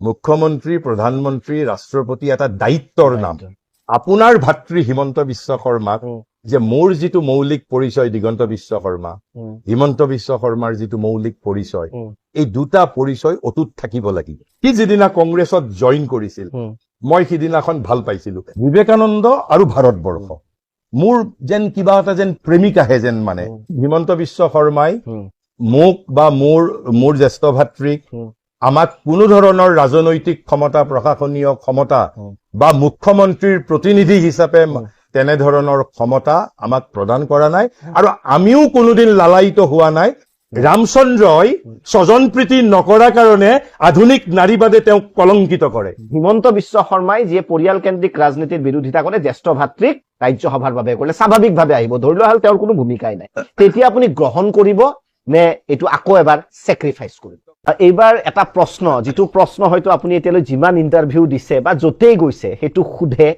মুখ্যমন্ত্ৰী প্ৰধানমন্ত্ৰী ৰাষ্ট্ৰপতি এটা দায়িত্বৰ নাম আপোনাৰ ভাতৃ হিমন্ত বিশ্ব শৰ্মাক যে মোৰ যিটো মৌলিক পৰিচয় দিগন্ত বিশ্ব শৰ্মা হিমন্ত বিশ্ব শৰ্মাৰ যিটো মৌলিক পৰিচয় এই দুটা পৰিচয় অটুট থাকিব লাগিব কি যিদিনা কংগ্ৰেছত জইন কৰিছিল মই সিদিনাখন ভাল পাইছিলো বিবেকানন্দ আৰু ভাৰতবৰ্ষ মোৰ যেন কিবা এটা যেন প্ৰেমিকাহে যেন মানে হিমন্ত বিশ্ব শৰ্মাই মোক বা মোৰ জ্যেষ্ঠ ভাতৃক আমাক কোনো ধৰণৰ ৰাজনৈতিক ক্ষমতা প্ৰশাসনীয় ক্ষমতা বা মুখ্যমন্ত্ৰীৰ প্ৰতিনিধি হিচাপে তেনে ধৰণৰ ক্ষমতা আমাক প্ৰদান কৰা নাই আৰু আমিও কোনোদিন লালায়িত হোৱা নাই ৰামচন্দ্ৰই স্বজনপ্ৰীতি নকৰা কাৰণে আধুনিক নাৰীবাদে তেওঁক কলংকিত কৰে হিমন্ত বিশ্ব শৰ্মাই যে পৰিয়ালকেন্দ্ৰিক ৰাজনীতিৰ বিৰোধিতা কৰে জ্যেষ্ঠ ভাতৃক ৰাজ্যসভাৰ বাবে কৰিলে স্বাভাৱিকভাৱে আহিব ধৰি লোৱা হল তেওঁৰ কোনো ভূমিকাই নাই তেতিয়া আপুনি গ্ৰহণ কৰিব নে এইটো আকৌ এবাৰ চেক্ৰিফাইচ কৰিব এইবাৰ এটা প্ৰশ্ন যিটো প্ৰশ্ন হয়তো আপুনি এতিয়ালৈ যিমান ইণ্টাৰভিউ দিছে বা য'তেই গৈছে সেইটো সোধে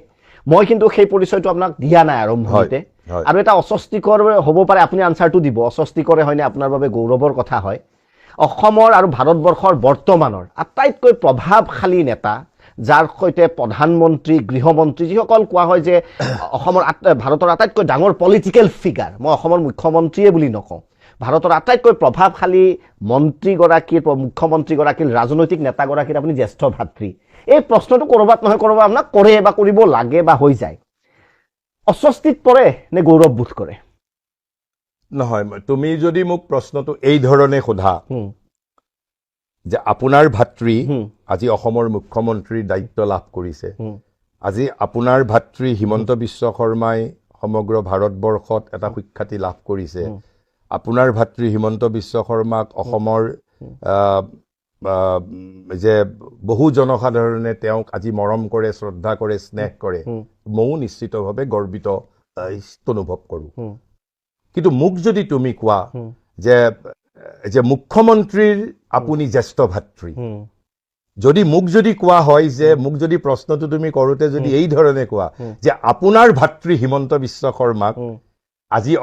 মই কিন্তু সেই পৰিচয়টো আপোনাক দিয়া নাই আৰম্ভণিতে আৰু এটা অস্বস্তিকৰ হ'ব পাৰে আপুনি আনসাৰটো দিব অস্বস্তিকৰে হয়নে আপোনাৰ বাবে গৌৰৱৰ কথা হয় অসমৰ আৰু ভাৰতবৰ্ষৰ বৰ্তমানৰ আটাইতকৈ প্ৰভাৱশালী নেতা যাৰ সৈতে প্ৰধানমন্ত্ৰী গৃহমন্ত্ৰী যিসকল কোৱা হয় যে অসমৰ ভাৰতৰ আটাইতকৈ ডাঙৰ পলিটিকেল ফিগাৰ মই অসমৰ মুখ্যমন্ত্ৰীয়ে বুলি নকওঁ ভাৰতৰ আটাইতকৈ প্ৰভাৱশালী মন্ত্ৰীগৰাকীৰ মুখ্যমন্ত্ৰীগৰাকীৰ ৰাজনৈতিক নেতাগৰাকীৰ আপুনি জ্যেষ্ঠ ভাতৃ এই প্ৰশ্নটো কৰবাত নহয় কৰবাত আপোনাক কৰে বা কৰিব লাগে বা হৈ যায় অস্বস্তিত পৰে নে গৌৰৱ বোধ কৰে নহয় তুমি যদি মোক প্ৰশ্নটো এই ধৰণে সোধা যে আপোনাৰ ভাতৃ আজি অসমৰ মুখ্যমন্ত্ৰীৰ দায়িত্ব লাভ কৰিছে আজি আপোনাৰ ভাতৃ হিমন্ত বিশ্ব শৰ্মাই সমগ্ৰ ভাৰতবৰ্ষত এটা সুখ্যাতি লাভ কৰিছে আপোনাৰ ভাতৃ হিমন্ত বিশ্ব শৰ্মাক অসমৰ যে বহু জনসাধাৰণে তেওঁক আজি মৰম কৰে শ্ৰদ্ধা কৰে স্নেহ কৰে ময়ো নিশ্চিতভাৱে গৰ্বিত অনুভৱ কৰোঁ কিন্তু মোক যদি তুমি কোৱা যে মুখ্যমন্ত্ৰীৰ আপুনি জ্যেষ্ঠ ভাতৃ যদি মোক যদি কোৱা হয় যে মোক যদি প্ৰশ্নটো তুমি কৰোতে যদি এই ধৰণে কোৱা যে আপোনাৰ ভাতৃ হিমন্ত বিশ্ব শৰ্মাক আজি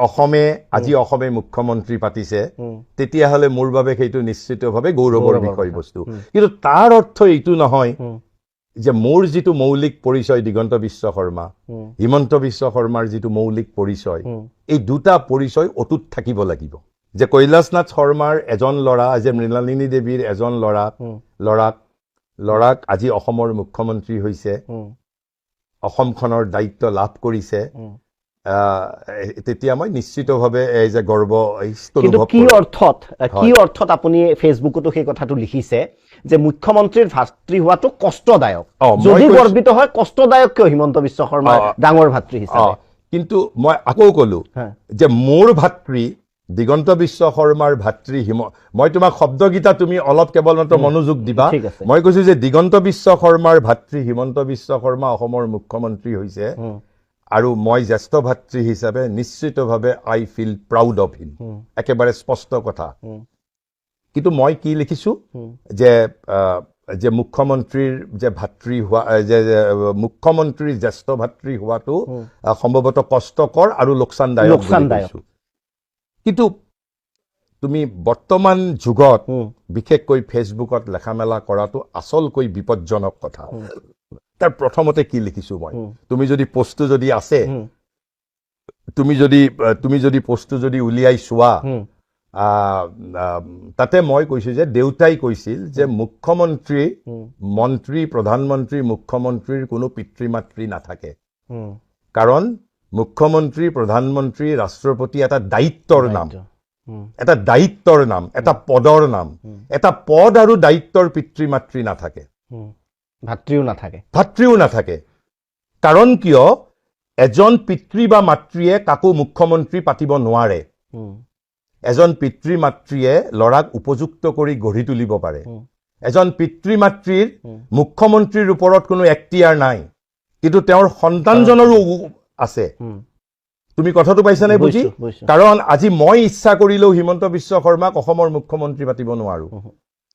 অসমে মুখ্যমন্ত্ৰী পাতিছে তেতিয়াহলে মোৰ বাবে সেইটো নিশ্চিতভাৱে গৌৰৱৰ বিষয়বস্তু কিন্তু তাৰ অৰ্থ এইটো নহয় যে মোৰ যিটো মৌলিক পৰিচয় দিগন্ত বিশ্ব শৰ্মা হিমন্ত বিশ্ব শৰ্মাৰ যিটো মৌলিক পৰিচয় এই দুটা পৰিচয় অটুট থাকিব লাগিব যে কৈলাশনাথ শৰ্মাৰ এজন ল'ৰা যে মৃণালিনী দেৱীৰ এজন ল'ৰাক আজি অসমৰ মুখ্যমন্ত্ৰী হৈছে অসমখনৰ দায়িত্ব লাভ কৰিছে তেতিয়া মই নিশ্চিতভাৱে এই যে গৰ্ব কিন্তু কি অৰ্থত আপুনি ফেচবুকতো সেই কথাটো লিখিছে যে মুখ্যমন্ত্ৰীৰ ভাতৃ হোৱাটো কষ্টদায়ক যদি গৰ্বিত হয় কষ্টদায়ক কিয় হিমন্ত বিশ্ব শৰ্মাৰ ডাঙৰ ভাতৃ হিচাপে কিন্তু মই আকৌ কলো যে মোৰ ভাতৃ দিগন্ত বিশ্ব শৰ্মাৰ ভাতৃ মই তোমাক শব্দগীতা তুমি অলপ কেৱল মাত্ৰ মনোযোগ দিবা মই কৈছো যে দিগন্ত বিশ্ব শৰ্মাৰ ভাতৃ হিমন্ত বিশ্ব শৰ্মা অসমৰ মুখ্যমন্ত্ৰী হৈছে আৰু মই জ্যেষ্ঠ ভাতৃ হিচাপে নিশ্চিতভাৱে আই ফিল প্ৰাউড অফ হিম একেবাৰে স্পষ্ট কথা কিন্তু মই কি লিখিছো যে মুখ্যমন্ত্ৰীৰ যে ভাতৃ হোৱা যে মুখ্যমন্ত্ৰীৰ জ্যেষ্ঠ ভাতৃ হোৱাটো সম্ভৱতঃ কষ্টকৰ আৰু লোকচানদায়ক কিন্তু তুমি বৰ্তমান যুগত বিশেষকৈ ফেচবুকত লেখা মেলা কৰাটো আচলকৈ বিপজ্জনক কথা তাৰ প্ৰথমতে কি লিখিছো মই তুমি যদি পোষ্টটো যদি আছে তুমি যদি পোষ্টটো যদি উলিয়াই চোৱা তাতে মই কৈছো যে দেউতাই কৈছিল যে মুখ্যমন্ত্ৰী মন্ত্ৰী প্ৰধানমন্ত্ৰী মুখ্যমন্ত্ৰীৰ কোনো পিতৃ মাতৃ নাথাকে কাৰণ মুখ্যমন্ত্ৰী প্ৰধানমন্ত্ৰী ৰাষ্ট্ৰপতি এটা দায়িত্বৰ নাম এটা পদৰ নাম এটা পদ আৰু দায়িত্বৰ পিতৃ মাতৃ নাথাকে ভাতৃও নাথাকে কাৰণ কিয় এজন পিতৃ বা মাতৃয়ে কাকো মুখ্যমন্ত্ৰী পাতিব নোৱাৰে এজন পিতৃ মাতৃয়ে ল'ৰাক উপযুক্ত কৰি গঢ়ি তুলিব পাৰে এজন পিতৃ মাতৃৰ মুখ্যমন্ত্ৰীৰ ওপৰত কোনো এখতিয়াৰ নাই কিন্তু তেওঁৰ সন্তানজনৰো আছে তুমি কথাটো পাইছানে বুজি কাৰণ আজি মই ইচ্ছা কৰিলেও হিমন্ত বিশ্ব শৰ্মাক অসমৰ মুখ্যমন্ত্ৰী পাতিব নোৱাৰো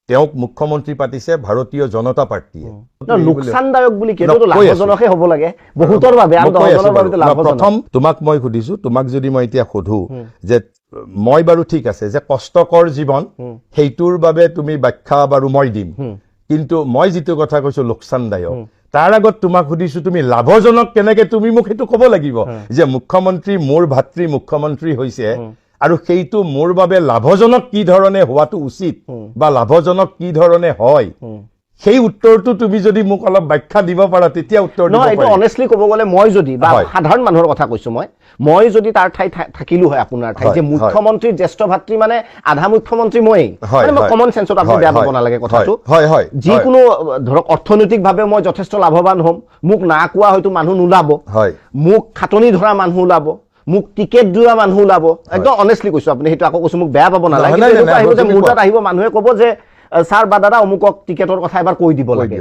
তেওঁক মুখ্যমন্ত্ৰী পাতিছে ভাৰতীয় জনতা পাৰ্টিয়ে লোকচানদায়ক বুলি কেনেকৈ লাভজনকহে হ'ব লাগে বহুতৰ বাবে আৰু দহজনৰ বাবে লাভজনক প্ৰথম তোমাক মই সুধিছো তোমাক যদি মই এতিয়া সোধো যে মই বাৰু ঠিক আছে যে কষ্টকৰ জীৱন সেইটোৰ বাবে তুমি ব্যাখ্যা বাৰু মই দিম কিন্তু মই যিটো কথা কৈছো লোকচানদায়ক তাৰ আগত তোমাক সুধিছো তুমি লাভজনক কেনেকে তুমি মোক সেইটো ক'ব লাগিব যে মুখ্যমন্ত্ৰী মোৰ ভাতৃ মুখ্যমন্ত্ৰী হৈছে আৰু সেইটো মোৰ বাবে লাভজনক কি ধৰণে হোৱাটো উচিত বা লাভজনক কি ধৰণে হয় সেই উত্তৰটো তুমি যদি মোক অলপ ব্যাখ্যা দিব পাৰা তেতিয়া উত্তৰ দিব পাৰিম। এইটো অনেষ্টলি ক'ব গ'লে মই যদি বা সাধাৰণ মানুহৰ কথা কৈছো মই যদি তাৰ ঠাই থাকিলো হয় আপোনাৰ ঠাই যে মুখ্যমন্ত্ৰীৰ জ্যেষ্ঠ ভাতৃ মানে আধা মুখ্যমন্ত্ৰী মই কমন সেন্সত আপুনি বেয়া পাব নালাগে কথাটো যিকোনো ধৰক অৰ্থনৈতিকভাৱে মই যথেষ্ট লাভৱান হ'ম মোক না কোৱা হয়তো মানুহ নোলাব মোক খাটনি ধৰা মানুহ ওলাব মোক টিকেট দিয়া মানুহ ওলাব একদম অনেষ্টলি কৈছো আপুনি সেইটো আকৌ কৈছো মোক বেয়া পাব নালাগে মোৰ তাত আহিব মানুহে ক'ব যে ছাৰ বা দাদা অমুকক টিকেটৰ কথা এবাৰ কৈ দিব লাগে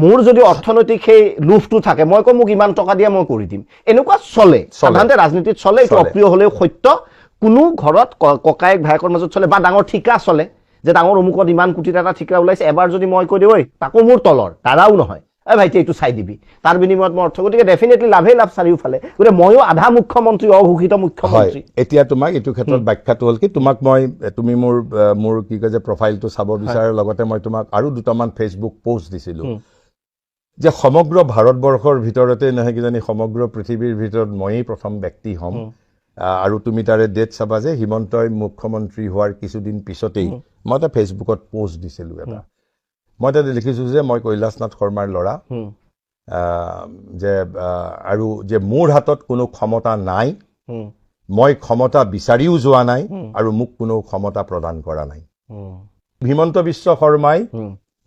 মোৰ যদি অৰ্থনৈতিক সেই লোভটো থাকে মই কম মোক ইমান টকা দিয়া মই কৰি দিম এনেকুৱা চলে সাধাৰণতে ৰাজনীতিত চলে এইটো অপ্ৰিয় হ'লেও সত্য কোনো ঘৰত ককায়েক ভায়েকৰ মাজত চলে বা ডাঙৰ ঠিকা চলে যে ডাঙৰ অমুকত ইমান কোটি এটা ঠিকা ওলাইছে এবাৰ যদি মই কৈ দিওঁ ঐ তাকো মোৰ তলৰ তাৰাও নহয় ভাইটি এইটো চাই দিবি তাৰ বিনিময়ত মই অৰ্থ গতিকে ডেফিনেটলি লাভেই লাভ চাৰিওফালে গতিকে ময়ো আধা মুখ্যমন্ত্ৰী অঘোষিত মুখ্যমন্ত্ৰী এতিয়া তোমাক এইটো ক্ষেত্ৰত ব্যাখ্যাটো হ'ল কি তোমাক তুমি মোৰ কি কয় যে প্ৰফাইলটো চাব বিচাৰাৰ লগতে মই তোমাক আৰু দুটামান ফেচবুক পোষ্ট দিছিলো যে সমগ্ৰ ভাৰতবৰ্ষৰ ভিতৰতে নহয় কিজানি সমগ্ৰ পৃথিৱীৰ ভিতৰত ময়েই প্ৰথম ব্যক্তি হ'ম আৰু তুমি তাৰে ডেট চাবা যে হিমন্তই মুখ্যমন্ত্ৰী হোৱাৰ কিছুদিন পিছতেই মই এটা ফেচবুকত পোষ্ট দিছিলো এটা মই তাতে লিখিছো যে মই কৈলাশনাথ শৰ্মাৰ ল'ৰা যে আৰু যে মোৰ হাতত কোনো ক্ষমতা নাই মই ক্ষমতা বিচাৰিও যোৱা নাই আৰু মোক কোনো ক্ষমতা প্ৰদান কৰা নাই হিমন্ত বিশ্ব শৰ্মাই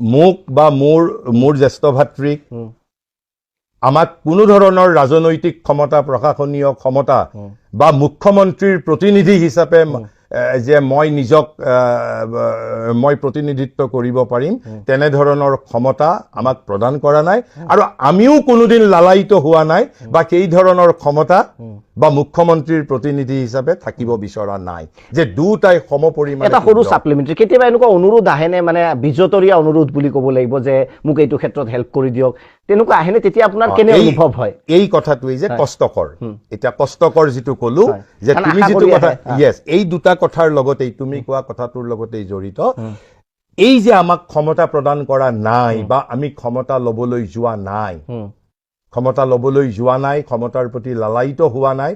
মোক বা মোৰ জ্যেষ্ঠ ভাতৃক আমাক কোনো ধৰণৰ ৰাজনৈতিক ক্ষমতা প্ৰশাসনীয় ক্ষমতা বা মুখ্যমন্ত্ৰীৰ প্ৰতিনিধি হিচাপে যে মই নিজক মই প্ৰতিনিধিত্ব কৰিব পাৰিম তেনে ধৰণৰ ক্ষমতা আমাক প্ৰদান কৰা নাই আৰু আমিও কোনোদিন লালায়িত হোৱা নাই বা সেই ধৰণৰ ক্ষমতা বা মুখ্যমন্ত্ৰীৰ প্ৰতিনিধি হিচাপে থাকিব বিচৰা নাই যে দুটাই সমপৰিমাণে এটা সৰু সাপ্লিমেন্টাৰী কেতিয়াবা এনেকুৱা অনুৰোধ আহেনে মানে বিজতৰীয়া অনুৰোধ বুলি ক'ব লাগিব যে মোক এইটো ক্ষেত্ৰত হেল্প কৰি দিয়ক তেনেকুৱা আহেনে তেতিয়া আপোনাৰ কেনে অনুভৱ হয় এই কথাটোই যে কষ্টকৰ এটা কষ্টকৰ যিটো কলো যে তুমি যিটো কথা ইয়েস এই দুটা কথাৰ লগতে তুমি কোৱা কথাটোৰ লগতে জড়িত এই যে আমাক ক্ষমতা প্ৰদান কৰা নাই বা আমি ক্ষমতা লবলৈ যোৱা নাই ক্ষমতাৰ প্ৰতি লালায়িত হোৱা নাই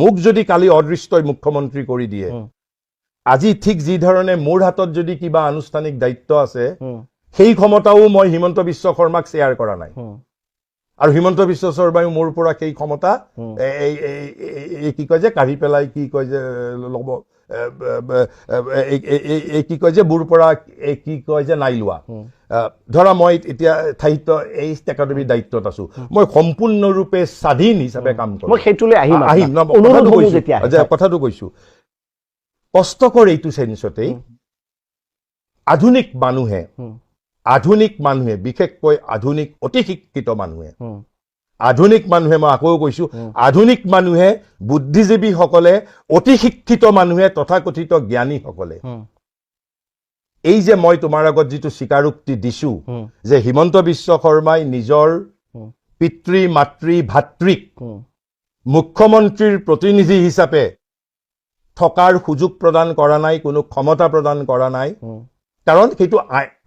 মোক যদি কালি অদৃষ্টই মুখ্যমন্ত্ৰী কৰি দিয়ে আজি ঠিক যি ধৰণে মোৰ হাতত যদি কিবা আনুষ্ঠানিক দায়িত্ব আছে সেই ক্ষমতাও মই হিমন্ত বিশ্ব শৰ্মাক শ্বেয়াৰ কৰা নাই আৰু হিমন্ত বিশ্ব শৰ্মাই মোৰ পৰা সেই ক্ষমতা কি কয় যে কাঢ়ি পেলাই কি কয় যে ল'ব কি কয় যে মোৰ পৰা কি কয় যে নাই লোৱা ধৰা মই এতিয়া সাহিত্য এই একাডেমীৰ দায়িত্বত আছো মই সম্পূৰ্ণৰূপে স্বাধীন হিচাপে কাম কৰোঁ মই সেইটোলৈ আহিম কথাটো কৈছো কষ্টকৰ এইটো চেন্সতেই আধুনিক মানুহে বিশেষকৈ আধুনিক অতি শিক্ষিত মানুহে মই আকৌ কৈছো আধুনিক মানুহে বুদ্ধিজীৱীসকলে অতি শিক্ষিত মানুহে তথাকথিত জ্ঞানীসকলে এই যে মই তোমাৰ আগত যিটো স্বীকাৰোক্তি দিছো যে হিমন্ত বিশ্ব শৰ্মাই নিজৰ পিতৃ মাতৃ ভাতৃক মুখ্যমন্ত্ৰীৰ প্ৰতিনিধি হিচাপে থকাৰ সুযোগ প্ৰদান কৰা নাই কোনো ক্ষমতা প্ৰদান কৰা নাই কাৰণ সেইটো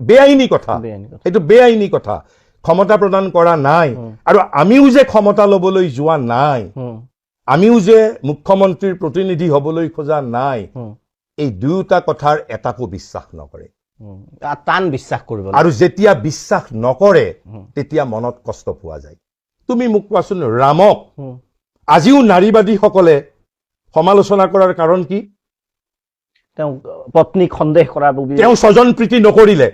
বেআইনী কথা ক্ষমতা প্ৰদান কৰা নাই আৰু আমিও যে ক্ষমতা লবলৈ যোৱা নাই আমিও যে মুখ্যমন্ত্ৰীৰ প্ৰতিনিধি হবলৈ খোজা নাই এই দুয়োটা কথাৰ এটাকো বিশ্বাস নকৰে টান বিশ্বাস কৰিব আৰু যেতিয়া বিশ্বাস নকৰে তেতিয়া মনত কষ্ট পোৱা যায় তুমি মোক কোৱাচোন ৰামক আজিও নাৰীবাদীসকলে সমালোচনা কৰাৰ কাৰণ কি তেওঁ পত্নীক সন্দেহ কৰাৰ বাবে তেওঁ স্বজন প্ৰীতি নকৰিলে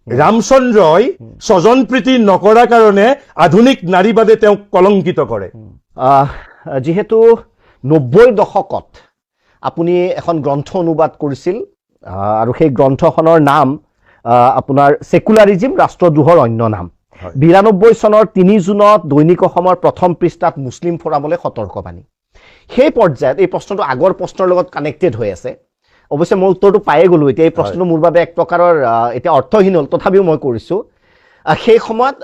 ৰামচন্দ্ৰই স্বজন প্ৰীতি নকৰা কাৰণে আধুনিক নাৰীবাদে তেওঁক কলংকিত কৰে যিহেতু 90 দশকত আপুনি এখন গ্ৰন্থ অনুবাদ কৰিছিল আৰু সেই গ্ৰন্থখনৰ নাম আপোনাৰ সেকুলাৰিজম ৰাষ্ট্ৰদ্ৰোহৰ অন্য নাম 92 চনৰ 3 জুনত দৈনিক অসমৰ প্ৰথম পৃষ্ঠাত মুছলিম ফৰামলৈ সতৰ্কবাণী সেই পৰ্যায়ত এই প্ৰশ্নটো আগৰ প্ৰশ্নৰ লগত কানেক্টেড হৈ আছে অৱশ্যে মই উত্তৰটো পায়ে গলো এতিয়া এই প্ৰশ্নটো মোৰ বাবে এক প্ৰকাৰৰ এতিয়া অৰ্থহীন হ'ল তথাপিও মই কৰিছো সেই সময়ত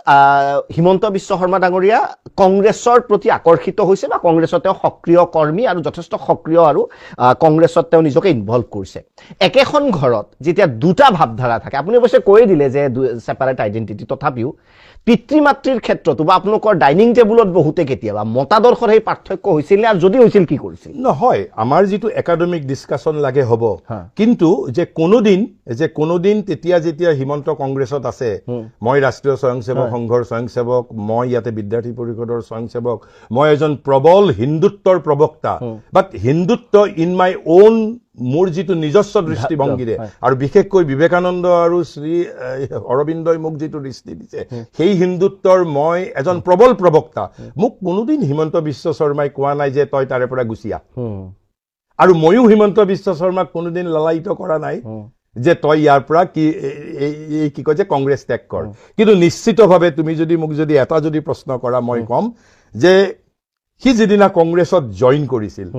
হিমন্ত বিশ্ব শৰ্মা ডাঙৰীয়া কংগ্ৰেছৰ প্ৰতি আকৰ্ষিত হৈছে বা কংগ্ৰেছত তেওঁ সক্ৰিয় কৰ্মী আৰু যথেষ্ট সক্ৰিয় আৰু কংগ্ৰেছত তেওঁ নিজকে ইনভলভ কৰিছে একেখন ঘৰত যেতিয়া দুটা ভাৱধাৰা থাকে আপুনি অৱশ্যে কৈ দিলে যে ছেপাৰেট আইডেন্টিটি তথাপিও পিতৃ মাতৃৰ ক্ষেত্ৰতো বা আপোনালোকৰ ডাইনিং টেবুলত বহুতে কেতিয়াবা মতাদৰ্শৰ সেই পাৰ্থক্য হৈছিল নে আৰু যদি হৈছিল কি কৰিছিল নহয় আমাৰ যিটো একাডেমিক ডিসকাশন লাগে হ'ব কিন্তু যে কোনোদিন তেতিয়া যেতিয়া হিমন্ত কংগ্ৰেছত আছে মই ৰাষ্ট্ৰীয় স্বয়ংসেৱক সংঘৰ স্বয়ংসেৱক মই ইয়াতে বিদ্যাৰ্থী পৰিষদৰ স্বয়ংসেৱক মই এজন প্ৰবল হিন্দুত্বৰ প্ৰবক্তা বাট হিন্দুত্ব ইন মাই ওন মোৰ যিটো নিজস্ব দৃষ্টিভংগীৰে আৰু বিশেষকৈ বিবেকানন্দ আৰু শ্ৰী অৰবিন্দই মোক যিটো দৃষ্টি দিছে সেই হিন্দুত্বৰ মই এজন প্ৰবল প্ৰবক্তা মোক কোনোদিন হিমন্ত বিশ্ব শৰ্মাই কোৱা নাই যে তই তাৰে পৰা গুচি আহ আৰু ময়ো হিমন্ত বিশ্ব শৰ্মাক কোনোদিন লালায়িত কৰা নাই যে তই ইয়াৰ পৰা কি কয় যে কংগ্ৰেছ ত্যাগ কৰ কিন্তু নিশ্চিতভাৱে তুমি যদি মোক যদি এটা যদি প্ৰশ্ন কৰা মই কম যে সি যিদিনা কংগ্ৰেছত জইন কৰিছিল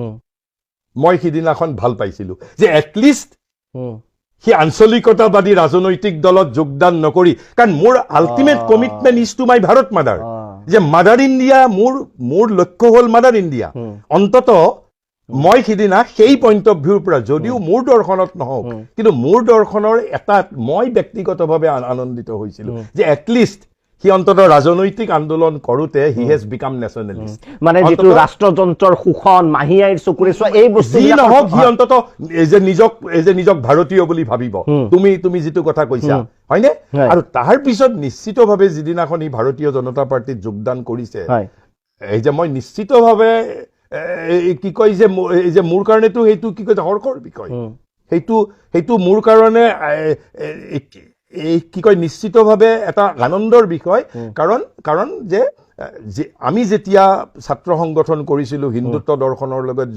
মই সিদিনাখন ভাল পাইছিলো যে এটলিষ্ট সি আঞ্চলিকতাবাদী ৰাজনৈতিক দলত যোগদান নকৰি কাৰণ মোৰ ultimate commitment is to my Bharat mother যে মাদাৰ ইণ্ডিয়া মোৰ লক্ষ্য হ'ল মাদাৰ ইণ্ডিয়া অন্তত মই সিদিনা সেই পইণ্ট অফ ভিউৰ পৰা যদিও মোৰ দৰ্শনত নহওক কিন্তু মোৰ দৰ্শনৰ এটা মই ব্যক্তিগতভাৱে আনন্দিত হৈছিলো যে এটলিষ্ট সি অন্তত ৰাজনৈতিক আন্দোলন কৰোতে হি হেজ বিকাম নেশ্যনেলিষ্ট মানে যিটো ৰাষ্ট্ৰযন্ত্ৰৰ শোষণ মাহিয়াইৰ চকুৰে চোৱা এই বস্তু যি নহওক সি অন্তত যে নিজক ভাৰতীয় বুলি ভাবিব তুমি যিটো কথা কৈছা হয়নে আৰু তাৰ পিছত নিশ্চিতভাৱে যিদিনাখন সি ভাৰতীয় জনতা পাৰ্টিত যোগদান কৰিছে এই যে মই নিশ্চিতভাৱে কি কয় যে মোৰ কাৰণেতো সেইটো কি কয় হৰ্ষৰ বিষয় সেইটো মোৰ কাৰণে কি কয় নিশ্চিতভাৱে এটা আনন্দৰ বিষয় কাৰণ যে আমি যেতিয়া ছাত্ৰ সংগঠন কৰিছিলো হিন্দুত্ব দৰ্শনৰ লগত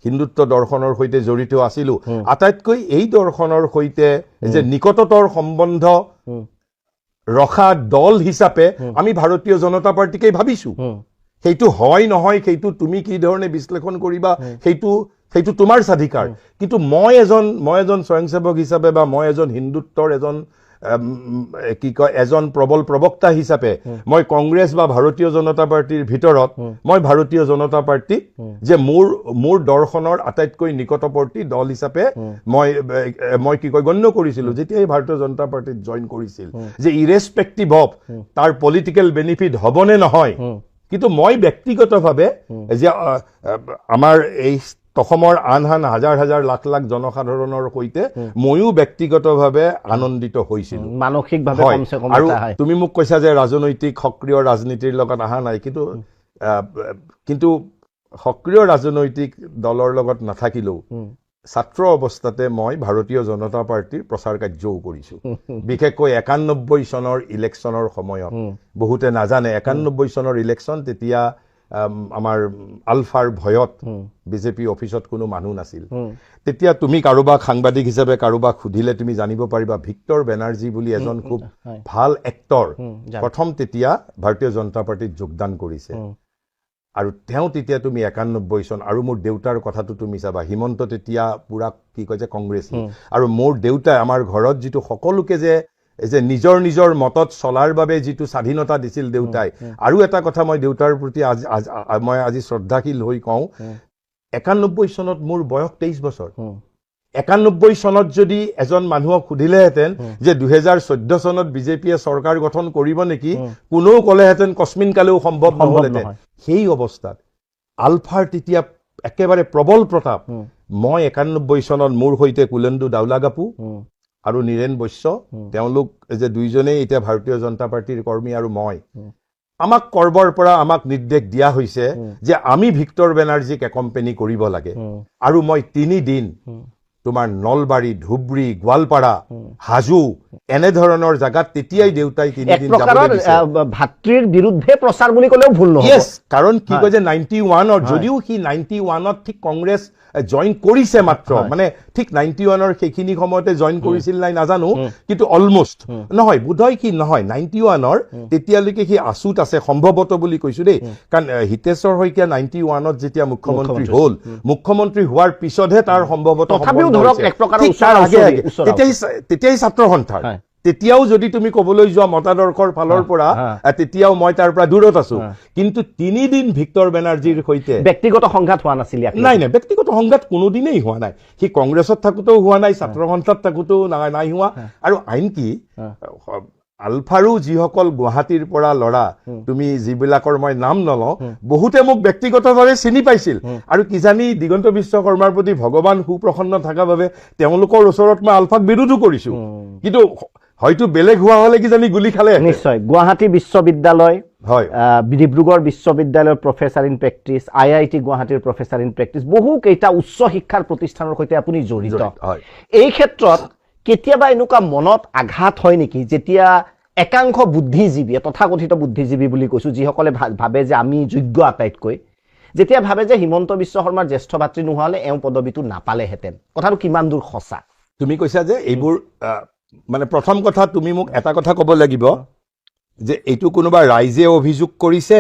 হিন্দুত্ব দৰ্শনৰ সৈতে জড়িত আছিলো আটাইতকৈ এই দৰ্শনৰ সৈতে যে নিকটতৰ সম্বন্ধ ৰখা দল হিচাপে আমি ভাৰতীয় জনতা পাৰ্টিকেই ভাবিছো সেইটো হয় নহয় সেইটো তুমি কি ধৰণে বিশ্লেষণ কৰিবা সেইটো তোমাৰ স্বাধিকাৰ কিন্তু মই এজন স্বয়ংসেৱক হিচাপে বা মই এজন হিন্দুত্বৰ কি কয় এজন প্ৰবল প্ৰবক্তা হিচাপে মই কংগ্ৰেছ বা ভাৰতীয় জনতা পাৰ্টিৰ ভিতৰত মই ভাৰতীয় জনতা পাৰ্টি যে মোৰ দৰ্শনৰ আটাইতকৈ নিকটৱৰ্তী দল হিচাপে মই কি কয় গণ্য কৰিছিলো যেতিয়া ভাৰতীয় জনতা পাৰ্টিত জইন কৰিছিল যে ইৰেস্পেক্টিভ অফ তাৰ পলিটিকেল বেনিফিট হ'বনে নহয় কিন্তু মই ব্যক্তিগতভাৱে যে আমাৰ এই অসমৰ আন হাজাৰ হাজাৰ লাখ লাখ জনসাধাৰণৰ সৈতে ময়ো ব্যক্তিগতভাৱে আনন্দিত হৈছিলো মানসিকভাৱে কমসে কম আৰু তুমি মোক কৈছা যে ৰাজনৈতিক সক্ৰিয় ৰাজনীতিৰ লগত অহা নাই কিন্তু সক্ৰিয় ৰাজনৈতিক দলৰ লগত নাথাকিলেও ছাত্ৰ অৱস্থাতে মই ভাৰতীয় জনতা পাৰ্টিৰ প্ৰচাৰ কাৰ্যও কৰিছো বিশেষকৈ 91 চনৰ ইলেকশ্যনৰ সময়ত বহুতে নাজানে 91 চনৰ ইলেকশ্যন তেতিয়া আমাৰ আলফাৰ ভয়ত বিজেপি অফিচত কোনো মানুহ নাছিল তেতিয়া তুমি কাৰোবাক সাংবাদিক হিচাপে কাৰোবাক সুধিলে তুমি জানিব পাৰিবা ভিক্টৰ বেনাৰ্জী বুলি এজন খুব ভাল এক্টৰ প্ৰথম তেতিয়া ভাৰতীয় জনতা পাৰ্টিত যোগদান কৰিছে আৰু তেওঁ তেতিয়া তুমি 91 চন আৰু মোৰ দেউতাৰ কথাটো তুমি চাবা হিমন্ত তেতিয়া পুৰা কি কয় যে কংগ্ৰেছী আৰু মোৰ দেউতাই আমাৰ ঘৰত যিটো সকলোকে যে নিজৰ মতত চলাৰ বাবে যিটো স্বাধীনতা দিছিল দেউতাই আৰু এটা কথা মই দেউতাৰ প্ৰতি মই আজি শ্ৰদ্ধাশীল হৈ কওঁ 91 চনত মোৰ বয়স 23 বছৰ 91 চনত যদি এজন মানুহক সুধিলেহেঁতেন যে 2014 চনত বিজেপিয়ে চৰকাৰ গঠন কৰিব নেকি কোনেও ক'লেহেঁতেন কস্মিন কালেও সম্ভৱ নহ'লহেঁতেন সেই অৱস্থাত আলফাৰ তেতিয়া একেবাৰে প্ৰবল প্ৰতাপ মই 91 চনত মোৰ সৈতে কুলেন্দু দাউলাগাপু আৰু নীৰেণ বৈশ্য তেওঁলোক যে দুইজনেই এতিয়া ভাৰতীয় জনতা পাৰ্টিৰ কৰ্মী আৰু মই আমাক কৰ্বৰ পৰা আমাক নিৰ্দেশ দিয়া হৈছে যে আমি ভিক্টৰ বেনাৰ্জীক একম্পেনি কৰিব লাগে আৰু মই 3 দিন তোমাৰ নলবাৰী ধুবুৰী গোৱালপাৰা হাজু এনে ধৰণৰ জায়গাত তেতিয়াই দেউতাই 3 দিন যাবলৈ দিছে ভাতৃৰ বিৰুদ্ধে প্ৰচাৰ বুলি ক'লেও ভুল নহয় yes কাৰণ কি কয় যে 91 ৰ যদিও সি 91 ত ঠিক কংগ্ৰেছ জইন কৰিছে মাত্ৰ মানে ঠিক 91 ৰ সেইখিনি সময়তে জইন কৰিছিল নাই নাজানো কিন্তু অলমোস্ট নহয় বোধহয় কি নহয় 91 ৰ তেতিয়ালৈকে সি আসুত আছে সম্ভৱত বুলি কৈছো দেই কাৰণ হিতেশ্বৰ শইকীয়া 91 ত যেতিয়া মুখ্যমন্ত্ৰী হোৱাৰ পিছতহে তাৰ সম্ভৱত তথাপিও ধৰক এক প্ৰকাৰৰ তেতিয়াই ছাত্ৰ সন্থাৰ তেতিয়াও যদি তুমি ক'বলৈ যোৱা মতাদৰ্শৰ ফালৰ পৰা তেতিয়াও মই তাৰ পৰা দূৰত আছো কিন্তু 3 দিন ভিক্টৰ বেনাৰ্জীৰ সৈতে ব্যক্তিগত সংঘাত হোৱা নাছিল নাই ব্যক্তিগত সংঘাত কোনোদিনেই হোৱা নাই সি কংগ্ৰেছত থাকোতেও হোৱা নাই ছাত্ৰ সন্থাত থাকোতেও নাই হোৱা আৰু আনকি আলফাৰো যিসকল গুৱাহাটীৰ পৰা ল'ৰা তুমি যিবিলাকৰ মই নাম নলওঁ বহুতে মোক ব্যক্তিগতভাৱে চিনি পাইছিল আৰু কিজানি দিগন্ত বিশ্বকৰ্মাৰ প্ৰতি ভগৱান সুপ্ৰসন্ন থকা বাবে তেওঁলোকৰ ওচৰত মই আলফাক বিৰোধো কৰিছো কিন্তু হয়তো বেলেগ হোৱা হলে কিজানি গুলি খালে নিশ্চয় গুৱাহাটী বিশ্ববিদ্যালয় হয় ডিব্ৰুগড় বিশ্ববিদ্যালয়ৰ প্ৰফেচাৰ ইন প্ৰেক্টিছ IIT গুৱাহাটীৰ প্ৰফেচাৰ ইন প্ৰেক্টিছ বহু কেইটা উচ্চ শিক্ষাৰ প্ৰতিষ্ঠানৰ সৈতে আপুনি জড়িত এই ক্ষেত্ৰত কেতিয়াবা এনেকুৱা মনত আঘাত হয় নেকি যেতিয়া একাংশ বুদ্ধিজীৱী তথাকথিত বুদ্ধিজীৱী বুলি কৈছো যিসকলে ভাবে যে আমি যোগ্য আটাইতকৈ যেতিয়া ভাবে যে হিমন্ত বিশ্ব শৰ্মাৰ জ্যেষ্ঠ ভাতৃ নোহোৱা হলে এওঁ পদবীটো নাপালেহেঁতেন কথাটো কিমান দূৰ সঁচা তুমি কৈছা যে এইবোৰ মানে প্ৰথম কথা তুমি মোক এটা কথা ক'ব লাগিব যে এইটো কোনোবা ৰাইজে অভিযোগ কৰিছে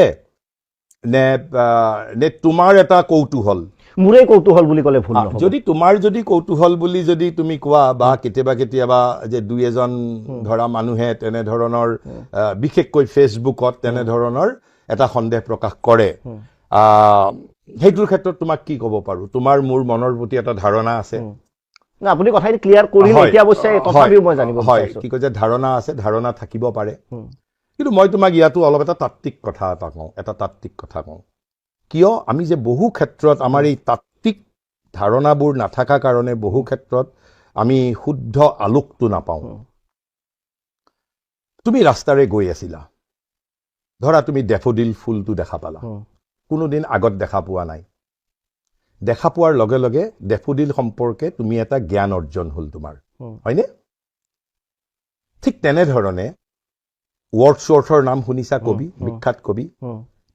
নে তোমাৰ এটা কৌতূহল মোৰে কৌতূহল বুলি ক'লে ভুল নহ'ব যদি তোমাৰ যদি কৌতূহল বুলি যদি তুমি কোৱা বা কেতিয়াবা যে দুই এজন ধৰা মানুহে তেনে ধৰণৰ বিশেষকৈ ফেচবুকত তেনে ধৰণৰ এটা সন্দেহ প্ৰকাশ কৰে সেইটোৰ ক্ষেত্ৰত তোমাক কি ক'ব পাৰো তোমাৰ মোৰ মনৰ প্ৰতি এটা ধাৰণা আছে না আপুনি কথাটো ক্লিয়াৰ কৰিলে এতিয়া অৱশ্যে তথাপিও মই জানিব বিচাৰিছো কি কয় যে ধাৰণা আছে ধাৰণা থাকিব পাৰে কিন্তু মই তোমাক ইয়াতো অলপ এটা তাত্ত্বিক কথা কওঁ কিয় আমি যে বহু ক্ষেত্ৰত আমাৰ এই তাত্ত্বিক ধাৰণাবোৰ নাথাকা কাৰণে বহু ক্ষেত্ৰত আমি শুদ্ধ আলোকটো নাপাওঁ তুমি ৰাস্তাৰে গৈ আছিলা ধৰা তুমি ডেফোডিল ফুলটো দেখা পালা কোনোদিন আগত দেখা পোৱা নাই দেখা পোৱাৰ লগে লগে ডেফোডিল সম্পৰ্কে তুমি এটা জ্ঞান অৰ্জন হ'ল তোমাৰ হয়নে ঠিক তেনেধৰণে ৱৰ্ডছৱৰ্থৰ নাম শুনিছা কবি বিখ্যাত কবি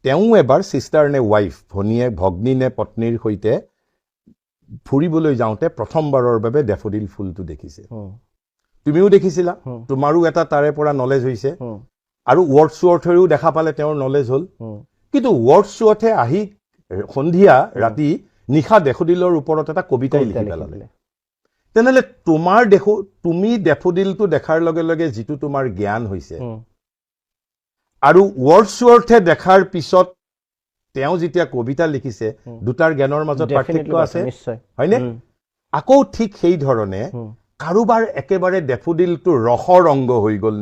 তেওঁ এবাৰ সিস্টাৰ নে ৱাইফ ভনীয়ে ভগ্নী নে পত্নীৰ সৈতে ফুৰিবলৈ যাওঁতে প্ৰথমবাৰৰ বাবে ডেফোডিল ফুলটো দেখিছে তুমিও দেখিছিলা তোমাৰো এটা তাৰে পৰা নলেজ হৈছে আৰু ৱৰ্ডছৱৰ্থেও দেখা পালে তেওঁৰ নলেজ হ'ল কিন্তু ৱৰ্ডছৱৰ্থে আহি সন্ধিয়া ৰাতি নিশা ডেফোডিলৰ ওপৰত এটা কবিতাই লিখি পেলালে তেনেহ'লে তুমি ডেফোডিলটো দেখাৰ লগে লগে যিটো তোমাৰ জ্ঞান হৈছে আৰু ৱৰ্ডছৱৰ্থে দেখাৰ পিছত তেওঁ যেতিয়া কবিতা লিখিছে দুটাৰ জ্ঞানৰ মাজত পাৰ্থক্য আছে হয়নে আকৌ ঠিক সেই ধৰণে কাৰোবাৰ একেবাৰে ডেফোডিলটো ৰসৰ অংগ হৈ গ'ল